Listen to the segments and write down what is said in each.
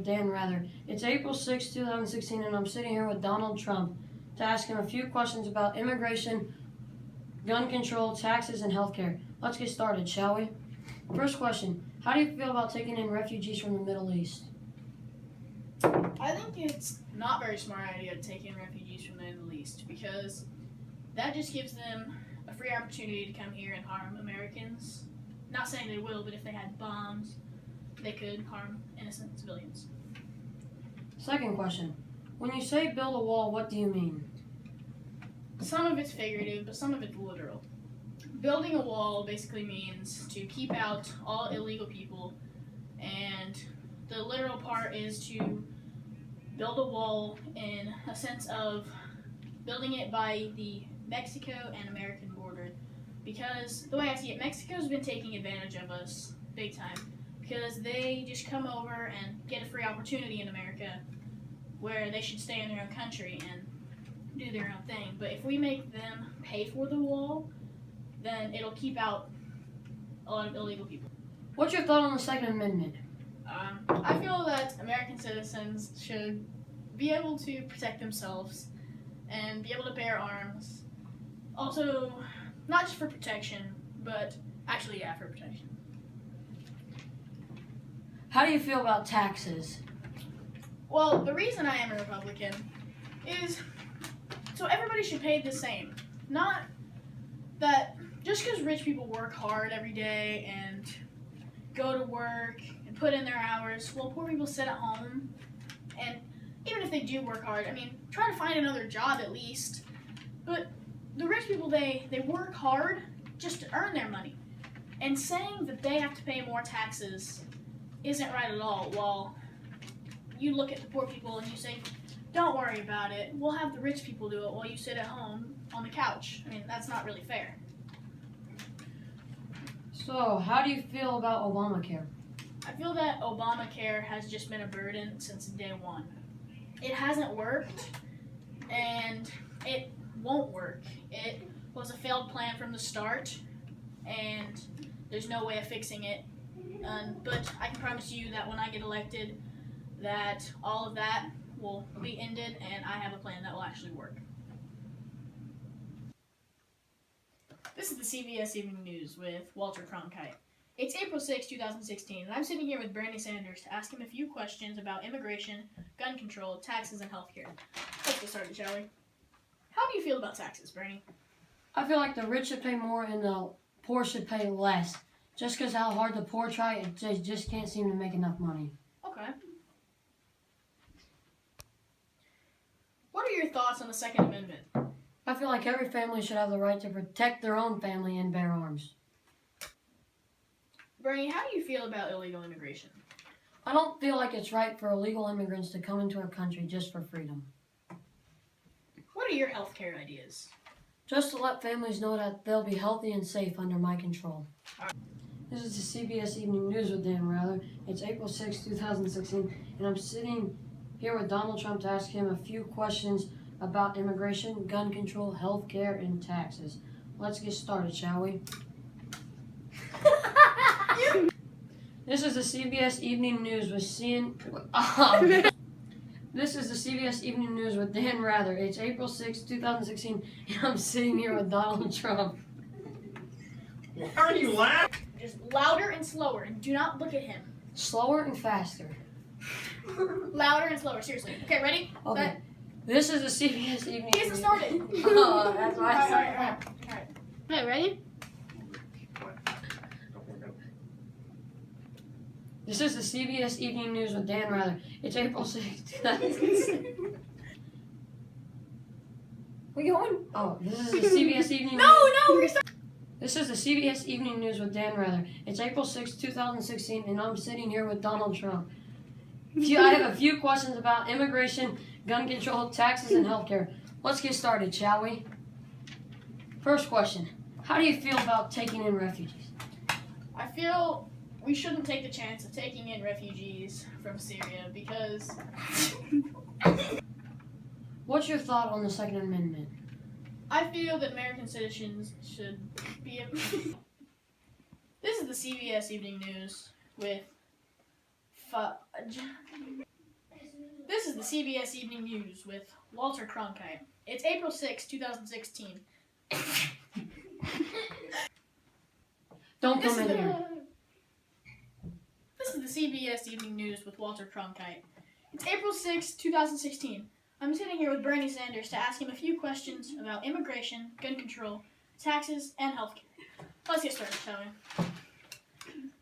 Dan Rather. It's April 6, 2016, and I'm sitting here with Donald Trump to ask him a few questions about immigration, gun control, taxes, and healthcare. Let's get started, shall we? First question, how do you feel about taking in refugees from the Middle East? I think it's not a very smart idea to take in refugees from the Middle East because that just gives them a free opportunity to come here and harm Americans. Not saying they will, but if they had bombs, they could harm innocent civilians. Second question, when you say build a wall, what do you mean? Some of it's figurative, but some of it's literal. Building a wall basically means to keep out all illegal people, and the literal part is to build a wall in a sense of building it by the Mexico and American border, because the way I see it, Mexico's been taking advantage of us big time because they just come over and get a free opportunity in America where they should stay in their own country and do their own thing. But if we make them pay for the wall, then it'll keep out a lot of illegal people. What's your thought on the Second Amendment? I feel that American citizens should be able to protect themselves and be able to bear arms. Also, not just for protection, but actually, yeah, for protection. How do you feel about taxes? Well, the reason I am a Republican is so everybody should pay the same. Not that just because rich people work hard every day and go to work and put in their hours, while poor people sit at home. And even if they do work hard, I mean, try to find another job at least. But the rich people, they work hard just to earn their money. And saying that they have to pay more taxes isn't right at all. While you look at the poor people and you say, don't worry about it, we'll have the rich people do it while you sit at home on the couch. I mean, that's not really fair. So, how do you feel about Obamacare? I feel that Obamacare has just been a burden since day one. It hasn't worked, and it won't work. It was a failed plan from the start, and there's no way of fixing it. But I can promise you that when I get elected, that all of that will be ended, and I have a plan that will actually work. This is the CBS Evening News with Walter Cronkite. It's April 6, 2016, and I'm sitting here with Bernie Sanders to ask him a few questions about immigration, gun control, taxes, and healthcare. Let's get started, shall we? How do you feel about taxes, Bernie? I feel like the rich should pay more and the poor should pay less. Just because how hard the poor try, they just can't seem to make enough money. Okay. What are your thoughts on the Second Amendment? I feel like every family should have the right to protect their own family and bear arms. Bernie, how do you feel about illegal immigration? I don't feel like it's right for illegal immigrants to come into our country just for freedom. What are your healthcare ideas? Just to let families know that they'll be healthy and safe under my control. This is the CBS Evening News with Dan Rather. It's April 6, 2016, and I'm sitting here with Donald Trump to ask him a few questions about immigration, gun control, healthcare, and taxes. Let's get started, shall we? This is the CBS Evening News with This is the CBS Evening News with Dan Rather. It's April 6, 2016, and I'm sitting here with Donald Trump. Why are you laughing? Just louder and slower, and do not look at him. Slower and faster. Louder and slower, seriously. Okay, ready? Okay. Set. This is the CBS Evening He hasn't started. Oh, that's why I said Alright. Okay, ready? This is the CBS Evening News with Dan Rather. It's April 6, 2016. We going? Oh, this is the CBS Evening News. No, we're starting. This is the CBS Evening News with Dan Rather. It's April 6, 2016, and I'm sitting here with Donald Trump. I have a few questions about immigration, gun control, taxes, and healthcare. Let's get started, shall we? First question, how do you feel about taking in refugees? I feel we shouldn't take the chance of taking in refugees from Syria because... What's your thought on the Second Amendment? I feel that American citizens should be able... This is the CBS Evening News with Fudge. the CBS Evening News with Walter Cronkite. It's April 6, 2016. Don't come in here. This is the CBS Evening News with Walter Cronkite. It's April 6, 2016. I'm sitting here with Bernie Sanders to ask him a few questions about immigration, gun control, taxes, and healthcare. Let's get started, shall we?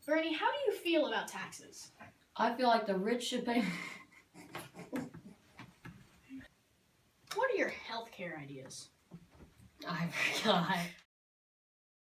Bernie, how do you feel about taxes? I feel like the rich should pay. What are your healthcare ideas? I forgot.